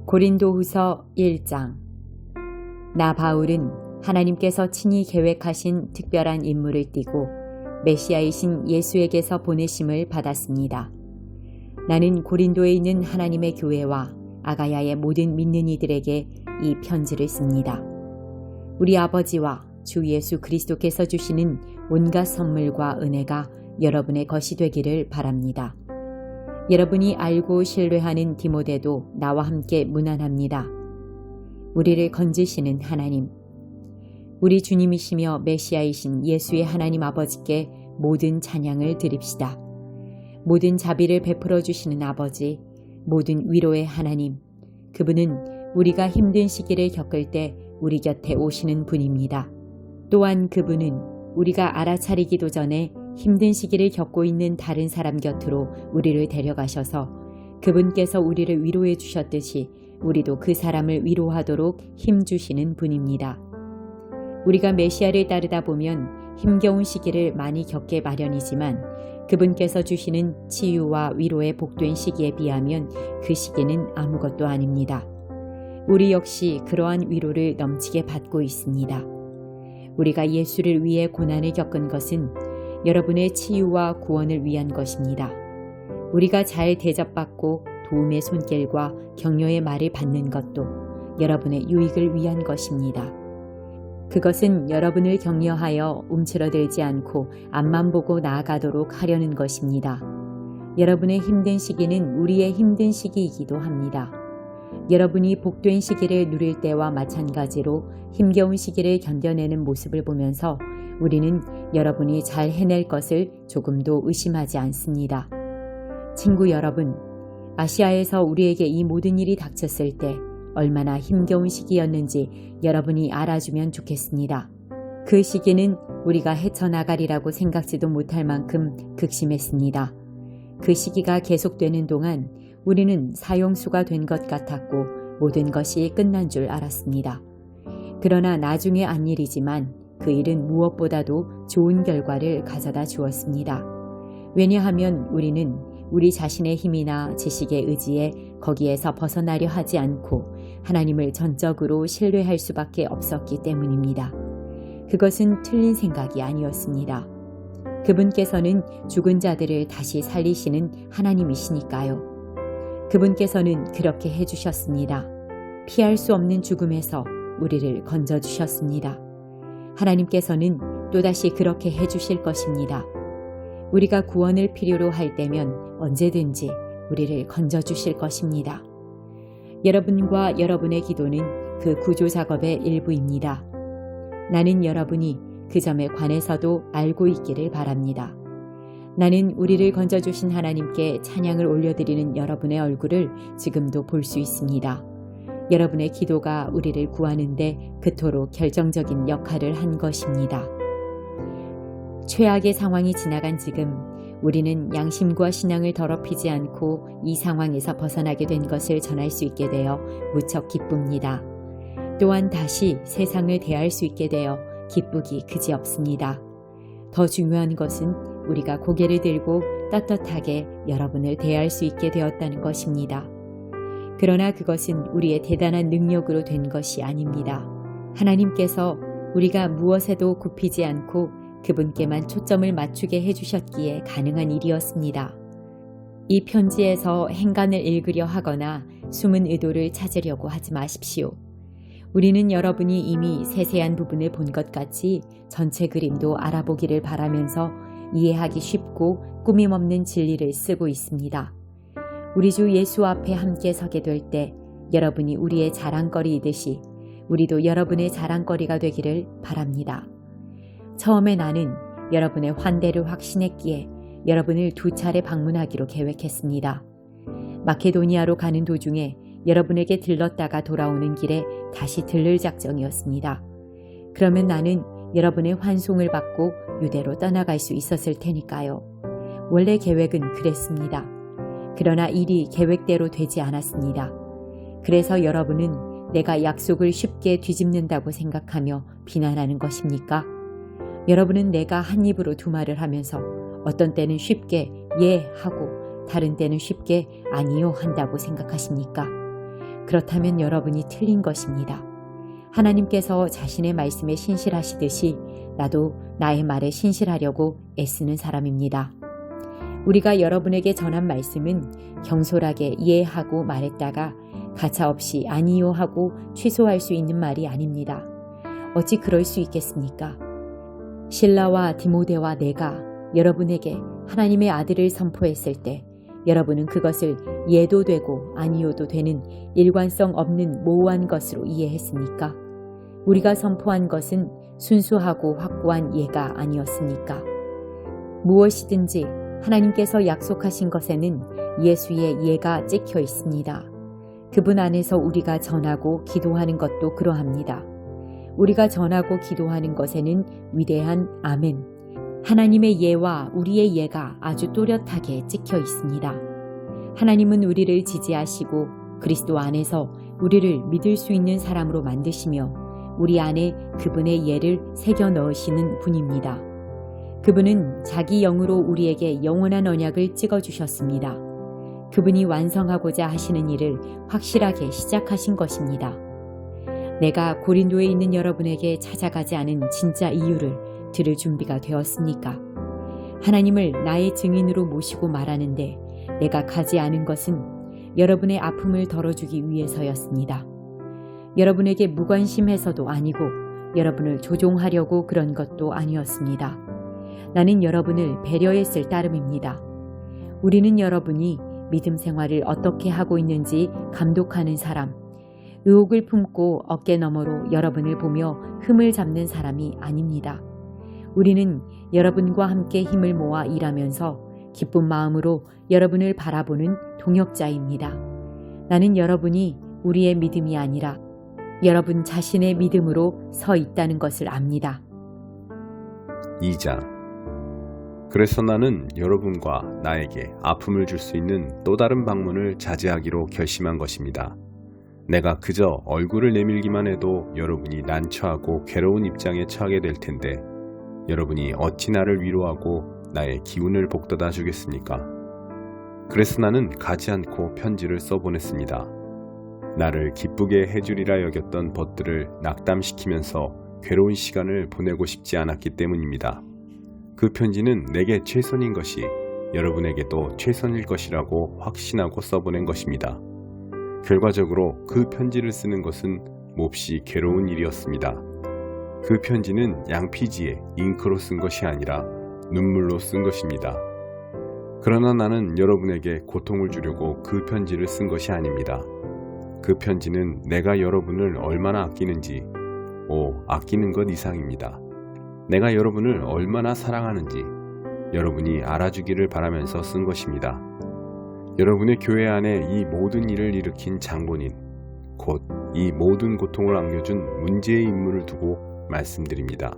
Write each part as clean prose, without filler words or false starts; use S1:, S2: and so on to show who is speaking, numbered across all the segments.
S1: 고린도후서 1장. 나 바울은 하나님께서 친히 계획하신 특별한 임무를 띠고 메시아이신 예수에게서 보내심을 받았습니다. 나는 고린도에 있는 하나님의 교회와 아가야의 모든 믿는 이들에게 이 편지를 씁니다. 우리 아버지와 주 예수 그리스도께서 주시는 온갖 선물과 은혜가 여러분의 것이 되기를 바랍니다. 여러분이 알고 신뢰하는 디모데도 나와 함께 문안합니다. 우리를 건지시는 하나님, 우리 주님이시며 메시아이신 예수의 하나님 아버지께 모든 찬양을 드립시다. 모든 자비를 베풀어 주시는 아버지, 모든 위로의 하나님, 그분은 우리가 힘든 시기를 겪을 때 우리 곁에 오시는 분입니다. 또한 그분은 우리가 알아차리기도 전에 힘든 시기를 겪고 있는 다른 사람 곁으로 우리를 데려가셔서 그분께서 우리를 위로해 주셨듯이 우리도 그 사람을 위로하도록 힘주시는 분입니다. 우리가 메시아를 따르다 보면 힘겨운 시기를 많이 겪게 마련이지만 그분께서 주시는 치유와 위로의 복된 시기에 비하면 그 시기는 아무것도 아닙니다. 우리 역시 그러한 위로를 넘치게 받고 있습니다. 우리가 예수를 위해 고난을 겪은 것은 여러분의 치유와 구원을 위한 것입니다. 우리가 잘 대접받고 도움의 손길과 격려의 말을 받는 것도 여러분의 유익을 위한 것입니다. 그것은 여러분을 격려하여 움츠러들지 않고 앞만 보고 나아가도록 하려는 것입니다. 여러분의 힘든 시기는 우리의 힘든 시기이기도 합니다. 여러분이 복된 시기를 누릴 때와 마찬가지로 힘겨운 시기를 견뎌내는 모습을 보면서 우리는 여러분이 잘 해낼 것을 조금도 의심하지 않습니다. 친구 여러분, 아시아에서 우리에게 이 모든 일이 닥쳤을 때 얼마나 힘겨운 시기였는지 여러분이 알아주면 좋겠습니다. 그 시기는 우리가 헤쳐나가리라고 생각지도 못할 만큼 극심했습니다. 그 시기가 계속되는 동안 우리는 사형수가 된 것 같았고 모든 것이 끝난 줄 알았습니다. 그러나 나중에 안 일이지만 그 일은 무엇보다도 좋은 결과를 가져다 주었습니다. 왜냐하면 우리는 우리 자신의 힘이나 지식에 의지해 거기에서 벗어나려 하지 않고 하나님을 전적으로 신뢰할 수밖에 없었기 때문입니다. 그것은 틀린 생각이 아니었습니다. 그분께서는 죽은 자들을 다시 살리시는 하나님이시니까요. 그분께서는 그렇게 해주셨습니다. 피할 수 없는 죽음에서 우리를 건져주셨습니다. 하나님께서는 또다시 그렇게 해주실 것입니다. 우리가 구원을 필요로 할 때면 언제든지 우리를 건져주실 것입니다. 여러분과 여러분의 기도는 그 구조 작업의 일부입니다. 나는 여러분이 그 점에 관해서도 알고 있기를 바랍니다. 나는 우리를 건져주신 하나님께 찬양을 올려드리는 여러분의 얼굴을 지금도 볼 수 있습니다. 여러분의 기도가 우리를 구하는데 그토록 결정적인 역할을 한 것입니다. 최악의 상황이 지나간 지금 우리는 양심과 신앙을 더럽히지 않고 이 상황에서 벗어나게 된 것을 전할 수 있게 되어 무척 기쁩니다. 또한 다시 세상을 대할 수 있게 되어 기쁘기 그지없습니다. 더 중요한 것은 우리가 고개를 들고 떳떳하게 여러분을 대할 수 있게 되었다는 것입니다. 그러나 그것은 우리의 대단한 능력으로 된 것이 아닙니다. 하나님께서 우리가 무엇에도 굽히지 않고 그분께만 초점을 맞추게 해주셨기에 가능한 일이었습니다. 이 편지에서 행간을 읽으려 하거나 숨은 의도를 찾으려고 하지 마십시오. 우리는 여러분이 이미 세세한 부분을 본 것 같이 전체 그림도 알아보기를 바라면서 이해하기 쉽고 꾸밈없는 진리를 쓰고 있습니다. 우리 주 예수 앞에 함께 서게 될 때 여러분이 우리의 자랑거리이듯이 우리도 여러분의 자랑거리가 되기를 바랍니다. 처음에 나는 여러분의 환대를 확신했기에 여러분을 2차례 방문하기로 계획했습니다. 마케도니아로 가는 도중에 여러분에게 들렀다가 돌아오는 길에 다시 들를 작정이었습니다. 그러면 나는 여러분의 환송을 받고 유대로 떠나갈 수 있었을 테니까요. 원래 계획은 그랬습니다. 그러나 일이 계획대로 되지 않았습니다. 그래서 여러분은 내가 약속을 쉽게 뒤집는다고 생각하며 비난하는 것입니까? 여러분은 내가 한 입으로 두 말을 하면서 어떤 때는 쉽게 예 하고 다른 때는 쉽게 아니요 한다고 생각하십니까? 그렇다면 여러분이 틀린 것입니다. 하나님께서 자신의 말씀에 신실하시듯이 나도 나의 말에 신실하려고 애쓰는 사람입니다. 우리가 여러분에게 전한 말씀은 경솔하게 이해하고 말했다가 가차없이 아니요 하고 취소할 수 있는 말이 아닙니다. 어찌 그럴 수 있겠습니까? 실라와 디모데와 내가 여러분에게 하나님의 아들을 선포했을 때 여러분은 그것을 예도 되고 아니요도 되는 일관성 없는 모호한 것으로 이해했습니까? 우리가 선포한 것은 순수하고 확고한 예가 아니었습니까? 무엇이든지 하나님께서 약속하신 것에는 예수의 예가 찍혀 있습니다. 그분 안에서 우리가 전하고 기도하는 것도 그러합니다. 우리가 전하고 기도하는 것에는 위대한 아멘, 하나님의 예와 우리의 예가 아주 또렷하게 찍혀 있습니다. 하나님은 우리를 지지하시고 그리스도 안에서 우리를 믿을 수 있는 사람으로 만드시며 우리 안에 그분의 예를 새겨 넣으시는 분입니다. 그분은 자기 영으로 우리에게 영원한 언약을 찍어주셨습니다. 그분이 완성하고자 하시는 일을 확실하게 시작하신 것입니다. 내가 고린도에 있는 여러분에게 찾아가지 않은 진짜 이유를 들을 준비가 되었습니까? 하나님을 나의 증인으로 모시고 말하는데 내가 가지 않은 것은 여러분의 아픔을 덜어주기 위해서였습니다. 여러분에게 무관심해서도 아니고 여러분을 조종하려고 그런 것도 아니었습니다. 나는 여러분을 배려했을 따름입니다. 우리는 여러분이 믿음 생활을 어떻게 하고 있는지 감독하는 사람, 의혹을 품고 어깨 너머로 여러분을 보며 흠을 잡는 사람이 아닙니다. 우리는 여러분과 함께 힘을 모아 일하면서 기쁜 마음으로 여러분을 바라보는 동역자입니다. 나는 여러분이 우리의 믿음이 아니라 여러분 자신의 믿음으로 서 있다는 것을 압니다.
S2: 2장. 그래서 나는 여러분과 나에게 아픔을 줄 수 있는 또 다른 방문을 자제하기로 결심한 것입니다. 내가 그저 얼굴을 내밀기만 해도 여러분이 난처하고 괴로운 입장에 처하게 될 텐데 여러분이 어찌 나를 위로하고 나의 기운을 북돋아 주겠습니까? 그래서 나는 가지 않고 편지를 써보냈습니다. 나를 기쁘게 해주리라 여겼던 벗들을 낙담시키면서 괴로운 시간을 보내고 싶지 않았기 때문입니다. 그 편지는 내게 최선인 것이 여러분에게도 최선일 것이라고 확신하고 써보낸 것입니다. 결과적으로 그 편지를 쓰는 것은 몹시 괴로운 일이었습니다. 그 편지는 양피지에 잉크로 쓴 것이 아니라 눈물로 쓴 것입니다. 그러나 나는 여러분에게 고통을 주려고 그 편지를 쓴 것이 아닙니다. 그 편지는 내가 여러분을 얼마나 아끼는지, 아끼는 것 이상입니다. 내가 여러분을 얼마나 사랑하는지 여러분이 알아주기를 바라면서 쓴 것입니다. 여러분의 교회 안에 이 모든 일을 일으킨 장본인, 곧 이 모든 고통을 안겨준 문제의 인물을 두고 말씀드립니다.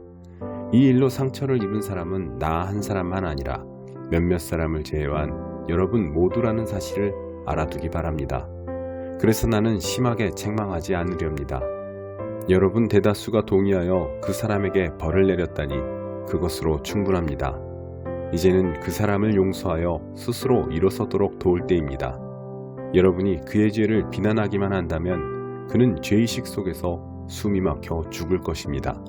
S2: 이 일로 상처를 입은 사람은 나 한 사람만 아니라 몇몇 사람을 제외한 여러분 모두라는 사실을 알아두기 바랍니다. 그래서 나는 심하게 책망하지 않으렵니다. 여러분 대다수가 동의하여 그 사람에게 벌을 내렸다니 그것으로 충분합니다. 이제는 그 사람을 용서하여 스스로 일어서도록 도울 때입니다. 여러분이 그의 죄를 비난하기만 한다면 그는 죄의식 속에서 숨이 막혀 죽을 것입니다.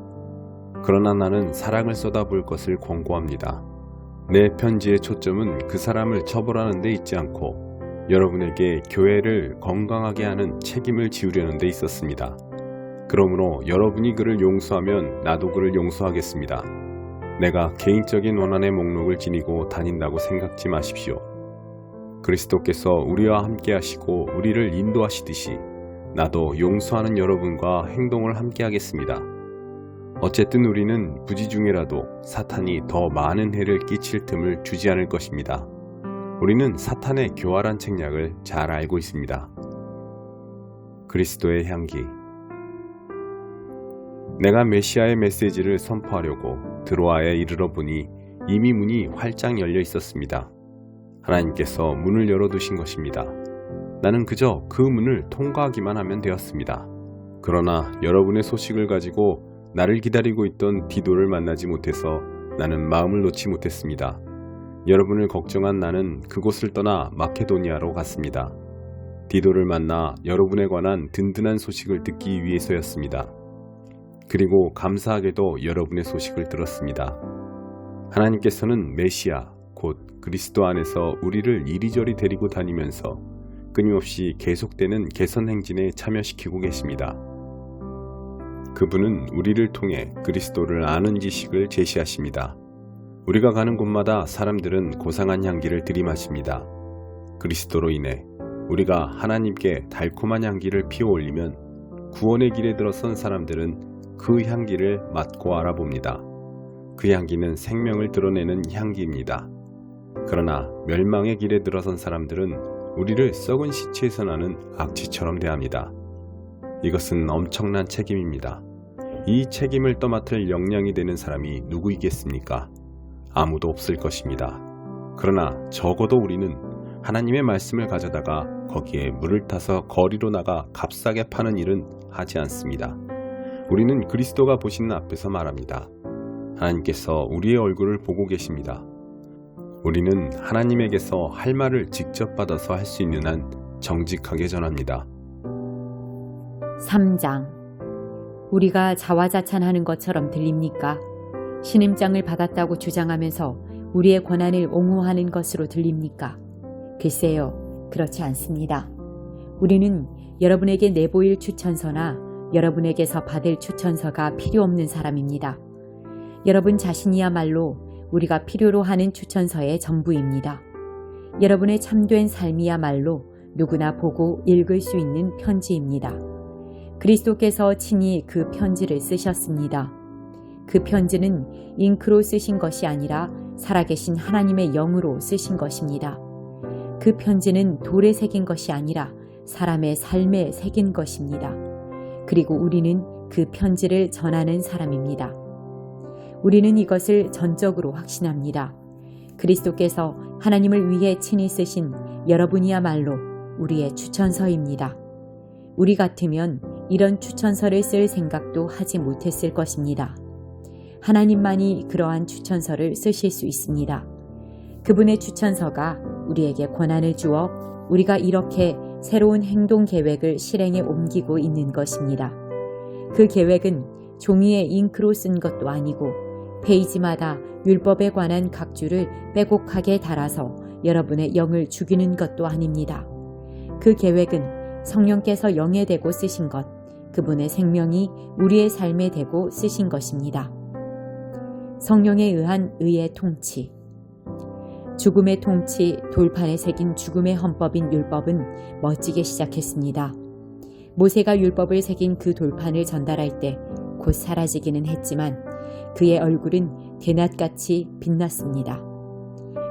S2: 그러나 나는 사랑을 쏟아부을 것을 권고합니다. 내 편지의 초점은 그 사람을 처벌하는 데 있지 않고 여러분에게 교회를 건강하게 하는 책임을 지우려는 데 있었습니다. 그러므로 여러분이 그를 용서하면 나도 그를 용서하겠습니다. 내가 개인적인 원한의 목록을 지니고 다닌다고 생각지 마십시오. 그리스도께서 우리와 함께 하시고 우리를 인도하시듯이 나도 용서하는 여러분과 행동을 함께 하겠습니다. 어쨌든 우리는 부지 중에라도 사탄이 더 많은 해를 끼칠 틈을 주지 않을 것입니다. 우리는 사탄의 교활한 책략을 잘 알고 있습니다. 그리스도의 향기. 내가 메시아의 메시지를 선포하려고 드로아에 이르러 보니 이미 문이 활짝 열려 있었습니다. 하나님께서 문을 열어두신 것입니다. 나는 그저 그 문을 통과하기만 하면 되었습니다. 그러나 여러분의 소식을 가지고 나를 기다리고 있던 디도를 만나지 못해서 나는 마음을 놓지 못했습니다. 여러분을 걱정한 나는 그곳을 떠나 마케도니아로 갔습니다. 디도를 만나 여러분에 관한 든든한 소식을 듣기 위해서였습니다. 그리고 감사하게도 여러분의 소식을 들었습니다. 하나님께서는 메시아, 곧 그리스도 안에서 우리를 이리저리 데리고 다니면서 끊임없이 계속되는 개선 행진에 참여시키고 계십니다. 그분은 우리를 통해 그리스도를 아는 지식을 제시하십니다. 우리가 가는 곳마다 사람들은 고상한 향기를 들이마십니다. 그리스도로 인해 우리가 하나님께 달콤한 향기를 피워올리면 구원의 길에 들어선 사람들은 그 향기를 맡고 알아봅니다. 그 향기는 생명을 드러내는 향기입니다. 그러나 멸망의 길에 들어선 사람들은 우리를 썩은 시체에서 나는 악취처럼 대합니다. 이것은 엄청난 책임입니다. 이 책임을 떠맡을 역량이 되는 사람이 누구이겠습니까? 아무도 없을 것입니다. 그러나 적어도 우리는 하나님의 말씀을 가져다가 거기에 물을 타서 거리로 나가 값싸게 파는 일은 하지 않습니다. 우리는 그리스도가 보시는 앞에서 말합니다. 하나님께서 우리의 얼굴을 보고 계십니다. 우리는 하나님에게서 할 말을 직접 받아서 할 수 있는 한 정직하게 전합니다.
S1: 3장. 우리가 자화자찬하는 것처럼 들립니까? 신임장을 받았다고 주장하면서 우리의 권한을 옹호하는 것으로 들립니까? 글쎄요, 그렇지 않습니다. 우리는 여러분에게 내보일 추천서나 여러분에게서 받을 추천서가 필요 없는 사람입니다. 여러분 자신이야말로 우리가 필요로 하는 추천서의 전부입니다. 여러분의 참된 삶이야말로 누구나 보고 읽을 수 있는 편지입니다. 그리스도께서 친히 그 편지를 쓰셨습니다. 그 편지는 잉크로 쓰신 것이 아니라 살아계신 하나님의 영으로 쓰신 것입니다. 그 편지는 돌에 새긴 것이 아니라 사람의 삶에 새긴 것입니다. 그리고 우리는 그 편지를 전하는 사람입니다. 우리는 이것을 전적으로 확신합니다. 그리스도께서 하나님을 위해 친히 쓰신 여러분이야말로 우리의 추천서입니다. 우리 같으면 이런 추천서를 쓸 생각도 하지 못했을 것입니다. 하나님만이 그러한 추천서를 쓰실 수 있습니다. 그분의 추천서가 우리에게 권한을 주어 우리가 이렇게 새로운 행동 계획을 실행에 옮기고 있는 것입니다. 그 계획은 종이에 잉크로 쓴 것도 아니고 페이지마다 율법에 관한 각 줄을 빼곡하게 달아서 여러분의 영을 죽이는 것도 아닙니다. 그 계획은 성령께서 영에 대고 쓰신 것, 그분의 생명이 우리의 삶에 대고 쓰신 것입니다. 성령에 의한 의의 통치. 죽음의 통치, 돌판에 새긴 죽음의 헌법인 율법은 멋지게 시작했습니다. 모세가 율법을 새긴 그 돌판을 전달할 때 곧 사라지기는 했지만 그의 얼굴은 대낮같이 빛났습니다.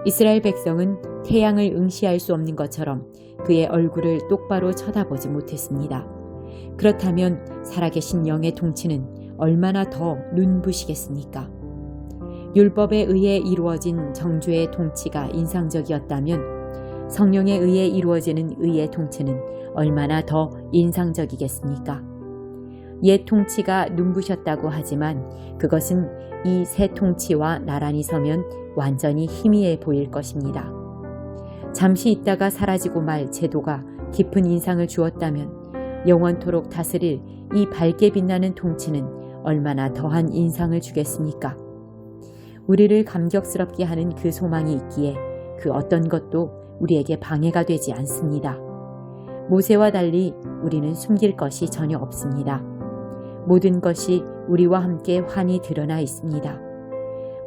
S1: 이스라엘 백성은 태양을 응시할 수 없는 것처럼 그의 얼굴을 똑바로 쳐다보지 못했습니다. 그렇다면 살아계신 영의 통치는 얼마나 더 눈부시겠습니까? 율법에 의해 이루어진 정죄의 통치가 인상적이었다면 성령에 의해 이루어지는 의의 통치는 얼마나 더 인상적이겠습니까? 옛 통치가 눈부셨다고 하지만 그것은 이 새 통치와 나란히 서면 완전히 희미해 보일 것입니다. 잠시 있다가 사라지고 말 제도가 깊은 인상을 주었다면 영원토록 다스릴 이 밝게 빛나는 통치는 얼마나 더한 인상을 주겠습니까? 우리를 감격스럽게 하는 그 소망이 있기에 그 어떤 것도 우리에게 방해가 되지 않습니다. 모세와 달리 우리는 숨길 것이 전혀 없습니다. 모든 것이 우리와 함께 환히 드러나 있습니다.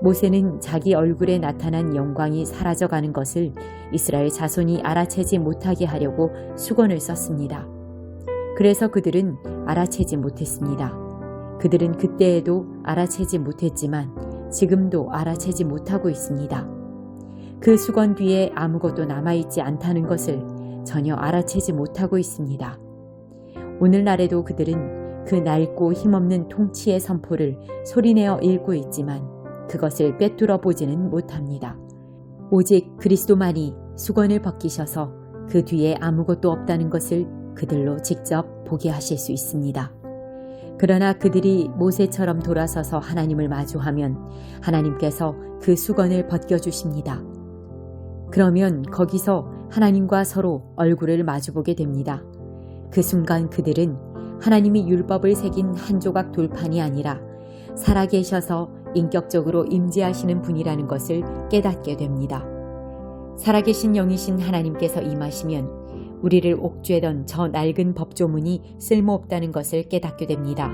S1: 모세는 자기 얼굴에 나타난 영광이 사라져가는 것을 이스라엘 자손이 알아채지 못하게 하려고 수건을 썼습니다. 그래서 그들은 알아채지 못했습니다. 그들은 그때에도 알아채지 못했지만 지금도 알아채지 못하고 있습니다. 그 수건 뒤에 아무것도 남아있지 않다는 것을 전혀 알아채지 못하고 있습니다. 오늘날에도 그들은 그 낡고 힘없는 통치의 선포를 소리내어 읽고 있지만 그것을 꿰뚫어 보지는 못합니다. 오직 그리스도만이 수건을 벗기셔서 그 뒤에 아무것도 없다는 것을 그들로 직접 보게 하실 수 있습니다. 그러나 그들이 모세처럼 돌아서서 하나님을 마주하면 하나님께서 그 수건을 벗겨주십니다. 그러면 거기서 하나님과 서로 얼굴을 마주보게 됩니다. 그 순간 그들은 하나님이 율법을 새긴 한 조각 돌판이 아니라 살아계셔서 인격적으로 임재하시는 분이라는 것을 깨닫게 됩니다. 살아계신 영이신 하나님께서 임하시면 우리를 옥죄던 저 낡은 법조문이 쓸모없다는 것을 깨닫게 됩니다.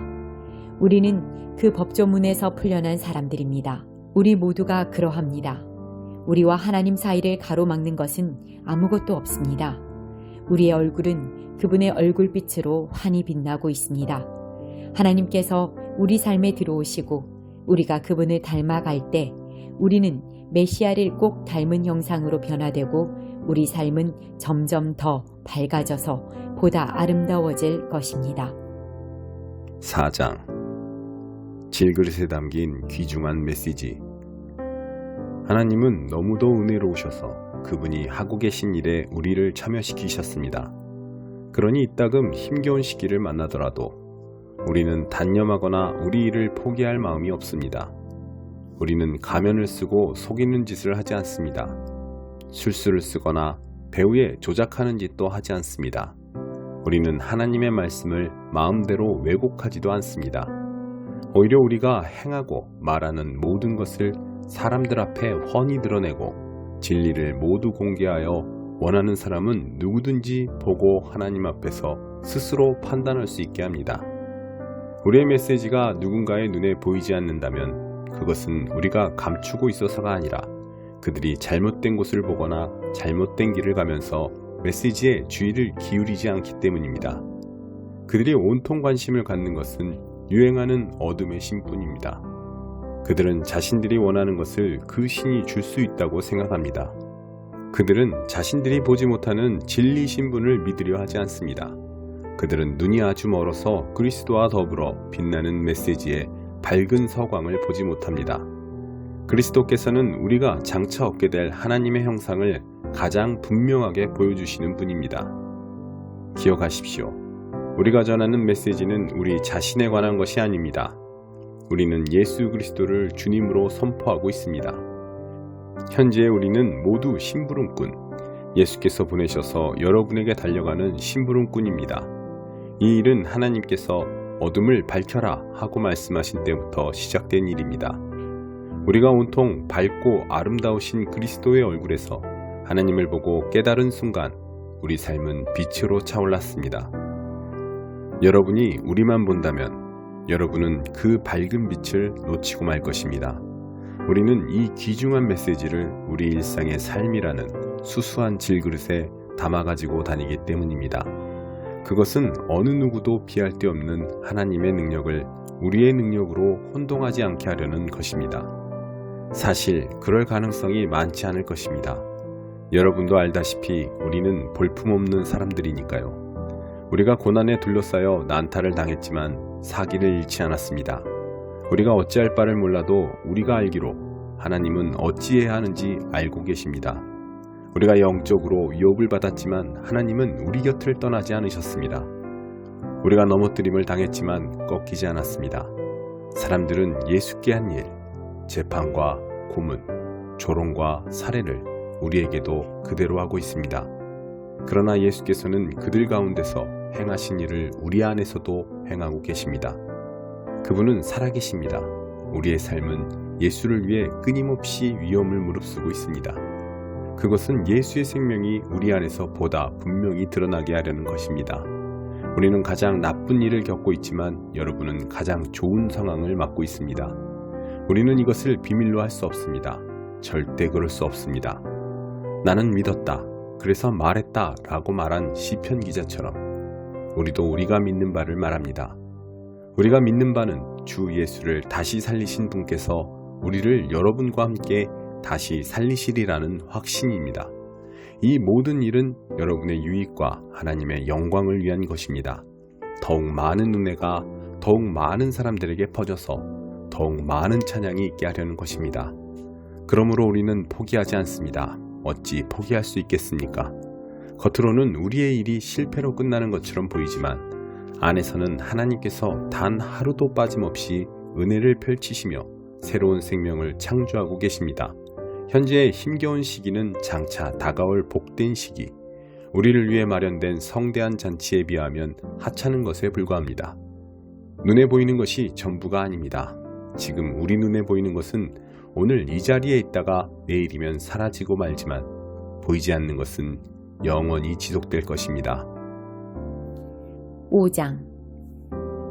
S1: 우리는 그 법조문에서 풀려난 사람들입니다. 우리 모두가 그러합니다. 우리와 하나님 사이를 가로막는 것은 아무것도 없습니다. 우리의 얼굴은 그분의 얼굴빛으로 환히 빛나고 있습니다. 하나님께서 우리 삶에 들어오시고 우리가 그분을 닮아갈 때 우리는 메시아를 꼭 닮은 형상으로 변화되고 우리 삶은 점점 더 밝아져서 보다 아름다워질 것입니다.
S2: 4장 질그릇에 담긴 귀중한 메시지. 하나님은 너무도 은혜로우셔서 그분이 하고 계신 일에 우리를 참여시키셨습니다. 그러니 이따금 힘겨운 시기를 만나더라도 우리는 단념하거나 우리 일을 포기할 마음이 없습니다. 우리는 가면을 쓰고 속이는 짓을 하지 않습니다. 술수를 쓰거나 배후에 조작하는 짓도 하지 않습니다. 우리는 하나님의 말씀을 마음대로 왜곡하지도 않습니다. 오히려 우리가 행하고 말하는 모든 것을 사람들 앞에 훤히 드러내고 진리를 모두 공개하여 원하는 사람은 누구든지 보고 하나님 앞에서 스스로 판단할 수 있게 합니다. 우리의 메시지가 누군가의 눈에 보이지 않는다면 그것은 우리가 감추고 있어서가 아니라 그들이 잘못된 곳을 보거나 잘못된 길을 가면서 메시지에 주의를 기울이지 않기 때문입니다. 그들이 온통 관심을 갖는 것은 유행하는 어둠의 신뿐입니다. 그들은 자신들이 원하는 것을 그 신이 줄 수 있다고 생각합니다. 그들은 자신들이 보지 못하는 진리 신분을 믿으려 하지 않습니다. 그들은 눈이 아주 멀어서 그리스도와 더불어 빛나는 메시지의 밝은 서광을 보지 못합니다. 그리스도께서는 우리가 장차 얻게 될 하나님의 형상을 가장 분명하게 보여주시는 분입니다. 기억하십시오. 우리가 전하는 메시지는 우리 자신에 관한 것이 아닙니다. 우리는 예수 그리스도를 주님으로 선포하고 있습니다. 현재 우리는 모두 심부름꾼, 예수께서 보내셔서 여러분에게 달려가는 심부름꾼입니다. 이 일은 하나님께서 어둠을 밝혀라 하고 말씀하신 때부터 시작된 일입니다. 우리가 온통 밝고 아름다우신 그리스도의 얼굴에서 하나님을 보고 깨달은 순간 우리 삶은 빛으로 차올랐습니다. 여러분이 우리만 본다면 여러분은 그 밝은 빛을 놓치고 말 것입니다. 우리는 이 귀중한 메시지를 우리 일상의 삶이라는 수수한 질그릇에 담아가지고 다니기 때문입니다. 그것은 어느 누구도 비할 데 없는 하나님의 능력을 우리의 능력으로 혼동하지 않게 하려는 것입니다. 사실 그럴 가능성이 많지 않을 것입니다. 여러분도 알다시피 우리는 볼품없는 사람들이니까요. 우리가 고난에 둘러싸여 난타를 당했지만 사기를 잃지 않았습니다. 우리가 어찌할 바를 몰라도 우리가 알기로 하나님은 어찌해야 하는지 알고 계십니다. 우리가 영적으로 유업을 받았지만 하나님은 우리 곁을 떠나지 않으셨습니다. 우리가 넘어뜨림을 당했지만 꺾이지 않았습니다. 사람들은 예수께 한 일, 재판과 고문, 조롱과 살해를 우리에게도 그대로 하고 있습니다. 그러나 예수께서는 그들 가운데서 행하신 일을 우리 안에서도 행하고 계십니다. 그분은 살아계십니다. 우리의 삶은 예수를 위해 끊임없이 위험을 무릅쓰고 있습니다. 그것은 예수의 생명이 우리 안에서 보다 분명히 드러나게 하려는 것입니다. 우리는 가장 나쁜 일을 겪고 있지만 여러분은 가장 좋은 상황을 맞고 있습니다. 우리는 이것을 비밀로 할 수 없습니다. 절대 그럴 수 없습니다. 나는 믿었다. 그래서 말했다 라고 말한 시편 기자처럼 우리도 우리가 믿는 바를 말합니다. 우리가 믿는 바는 주 예수를 다시 살리신 분께서 우리를 여러분과 함께 다시 살리시리라는 확신입니다. 이 모든 일은 여러분의 유익과 하나님의 영광을 위한 것입니다. 더욱 많은 은혜가 더욱 많은 사람들에게 퍼져서 더욱 많은 찬양이 있게 하려는 것입니다. 그러므로 우리는 포기하지 않습니다. 어찌 포기할 수 있겠습니까? 겉으로는 우리의 일이 실패로 끝나는 것처럼 보이지만 안에서는 하나님께서 단 하루도 빠짐없이 은혜를 펼치시며 새로운 생명을 창조하고 계십니다. 현재의 힘겨운 시기는 장차 다가올 복된 시기, 우리를 위해 마련된 성대한 잔치에 비하면 하찮은 것에 불과합니다. 눈에 보이는 것이 전부가 아닙니다. 지금 우리 눈에 보이는 것은 오늘 이 자리에 있다가 내일이면 사라지고 말지만 보이지 않는 것은 영원히 지속될 것입니다.
S1: 5장.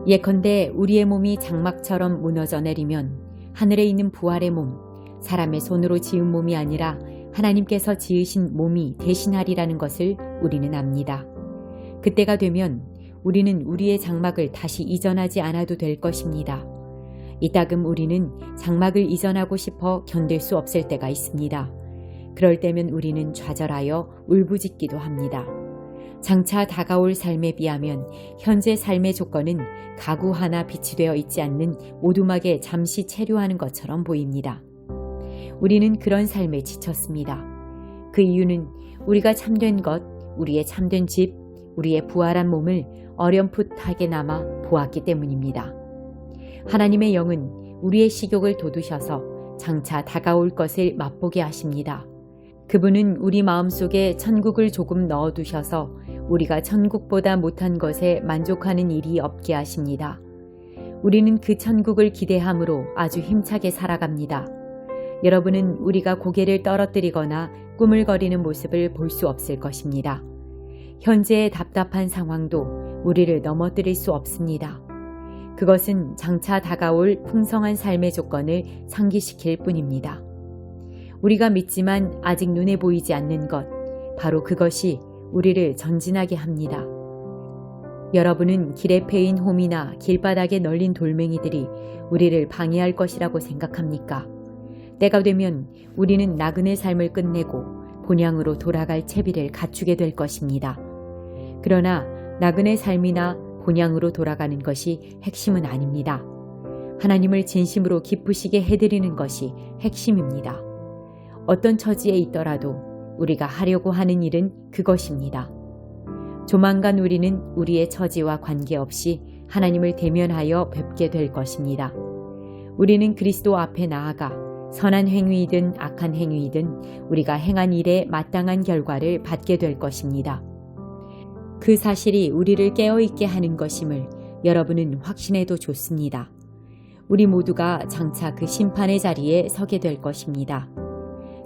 S1: 예컨대 우리의 몸이 장막처럼 무너져 내리면 하늘에 있는 부활의 몸, 사람의 손으로 지은 몸이 아니라 하나님께서 지으신 몸이 대신하리라는 것을 우리는 압니다. 그때가 되면 우리는 우리의 장막을 다시 이전하지 않아도 될 것입니다. 이따금 우리는 장막을 이전하고 싶어 견딜 수 없을 때가 있습니다. 그럴 때면 우리는 좌절하여 울부짖기도 합니다. 장차 다가올 삶에 비하면 현재 삶의 조건은 가구 하나 비치되어 있지 않는 오두막에 잠시 체류하는 것처럼 보입니다. 우리는 그런 삶에 지쳤습니다. 그 이유는 우리가 참된 것, 우리의 참된 집, 우리의 부활한 몸을 어렴풋하게 남아 보았기 때문입니다. 하나님의 영은 우리의 식욕을 돋우셔서 장차 다가올 것을 맛보게 하십니다. 그분은 우리 마음속에 천국을 조금 넣어두셔서 우리가 천국보다 못한 것에 만족하는 일이 없게 하십니다. 우리는 그 천국을 기대함으로 아주 힘차게 살아갑니다. 여러분은 우리가 고개를 떨어뜨리거나 꾸물거리는 모습을 볼 수 없을 것입니다. 현재의 답답한 상황도 우리를 넘어뜨릴 수 없습니다. 그것은 장차 다가올 풍성한 삶의 조건을 상기시킬 뿐입니다. 우리가 믿지만 아직 눈에 보이지 않는 것, 바로 그것이 우리를 전진하게 합니다. 여러분은 길에 패인 홈이나 길바닥에 널린 돌멩이들이 우리를 방해할 것이라고 생각합니까? 때가 되면 우리는 나그네 삶을 끝내고 본향으로 돌아갈 채비를 갖추게 될 것입니다. 그러나 나그네 삶이나 본향으로 돌아가는 것이 핵심은 아닙니다. 하나님을 진심으로 기쁘시게 해드리는 것이 핵심입니다. 어떤 처지에 있더라도 우리가 하려고 하는 일은 그것입니다. 조만간 우리는 우리의 처지와 관계없이 하나님을 대면하여 뵙게 될 것입니다. 우리는 그리스도 앞에 나아가 선한 행위이든 악한 행위이든 우리가 행한 일에 마땅한 결과를 받게 될 것입니다. 그 사실이 우리를 깨어있게 하는 것임을 여러분은 확신해도 좋습니다. 우리 모두가 장차 그 심판의 자리에 서게 될 것입니다.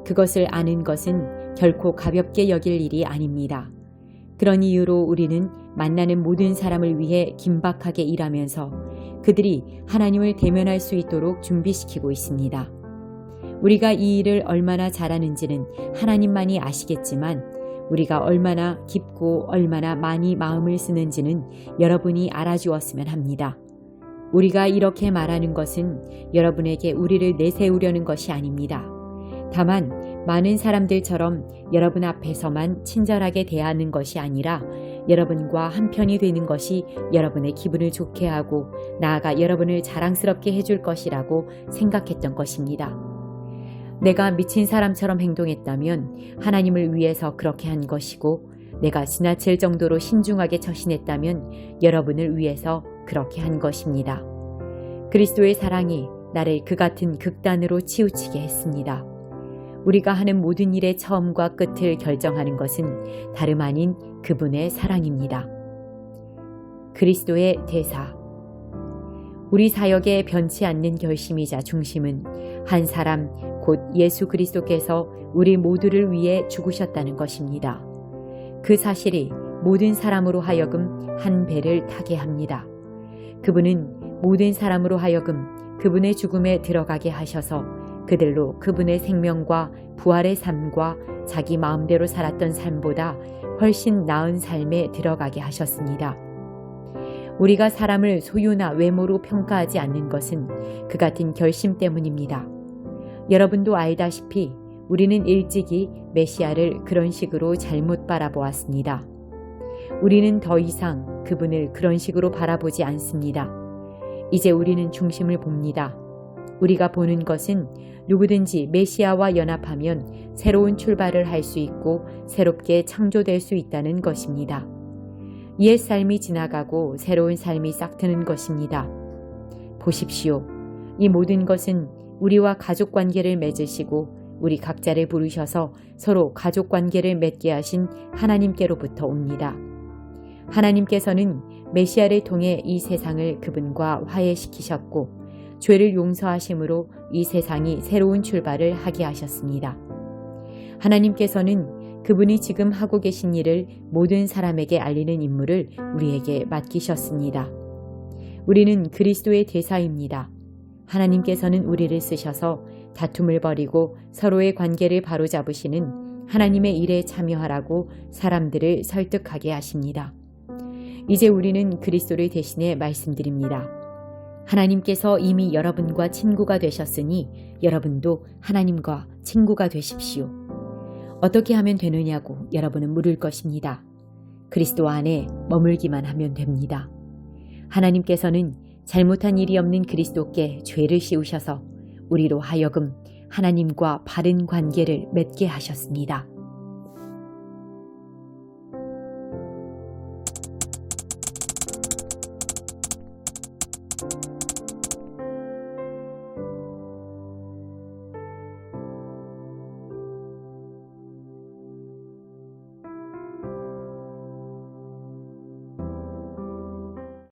S1: 그것을 아는 것은 결코 가볍게 여길 일이 아닙니다. 그런 이유로 우리는 만나는 모든 사람을 위해 긴박하게 일하면서 그들이 하나님을 대면할 수 있도록 준비시키고 있습니다. 우리가 이 일을 얼마나 잘하는지는 하나님만이 아시겠지만 우리가 얼마나 깊고 얼마나 많이 마음을 쓰는지는 여러분이 알아주었으면 합니다. 우리가 이렇게 말하는 것은 여러분에게 우리를 내세우려는 것이 아닙니다. 다만 많은 사람들처럼 여러분 앞에서만 친절하게 대하는 것이 아니라 여러분과 한편이 되는 것이 여러분의 기분을 좋게 하고 나아가 여러분을 자랑스럽게 해줄 것이라고 생각했던 것입니다. 내가 미친 사람처럼 행동했다면 하나님을 위해서 그렇게 한 것이고 내가 지나칠 정도로 신중하게 처신했다면 여러분을 위해서 그렇게 한 것입니다. 그리스도의 사랑이 나를 그 같은 극단으로 치우치게 했습니다. 우리가 하는 모든 일의 처음과 끝을 결정하는 것은 다름 아닌 그분의 사랑입니다. 그리스도의 대사. 우리 사역의 변치 않는 결심이자 중심은 한 사람 곧 예수 그리스도께서 우리 모두를 위해 죽으셨다는 것입니다. 그 사실이 모든 사람으로 하여금 한 배를 타게 합니다. 그분은 모든 사람으로 하여금 그분의 죽음에 들어가게 하셔서 그들로 그분의 생명과 부활의 삶과 자기 마음대로 살았던 삶보다 훨씬 나은 삶에 들어가게 하셨습니다. 우리가 사람을 소유나 외모로 평가하지 않는 것은 그 같은 결심 때문입니다. 여러분도 알다시피 우리는 일찍이 메시아를 그런 식으로 잘못 바라보았습니다. 우리는 더 이상 그분을 그런 식으로 바라보지 않습니다. 이제 우리는 중심을 봅니다. 우리가 보는 것은 누구든지 메시아와 연합하면 새로운 출발을 할 수 있고 새롭게 창조될 수 있다는 것입니다. 옛 삶이 지나가고 새로운 삶이 싹트는 것입니다. 보십시오. 이 모든 것은 우리와 가족 관계를 맺으시고 우리 각자를 부르셔서 서로 가족 관계를 맺게 하신 하나님께로부터 옵니다. 하나님께서는 메시아를 통해 이 세상을 그분과 화해시키셨고 죄를 용서하심으로 이 세상이 새로운 출발을 하게 하셨습니다. 하나님께서는 그분이 지금 하고 계신 일을 모든 사람에게 알리는 임무를 우리에게 맡기셨습니다. 우리는 그리스도의 대사입니다. 하나님께서는 우리를 쓰셔서 다툼을 벌이고 서로의 관계를 바로잡으시는 하나님의 일에 참여하라고 사람들을 설득하게 하십니다. 이제 우리는 그리스도를 대신해 말씀드립니다. 하나님께서 이미 여러분과 친구가 되셨으니 여러분도 하나님과 친구가 되십시오. 어떻게 하면 되느냐고 여러분은 물을 것입니다. 그리스도 안에 머물기만 하면 됩니다. 하나님께서는 잘못한 일이 없는 그리스도께 죄를 씌우셔서 우리로 하여금 하나님과 바른 관계를 맺게 하셨습니다.